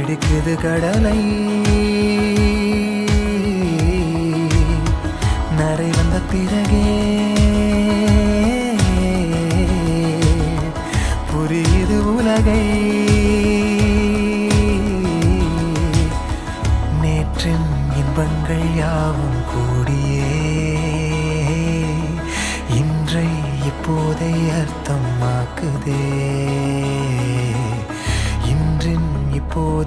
பிடிக்குது கடலை நரை வந்த பிறகே புரியுது உலகை நேற்றின் இன்பங்கள் யாவும் கூடியே இன்றை இப்போதை அர்த்தமாக்குதே இன்றின் இப்போது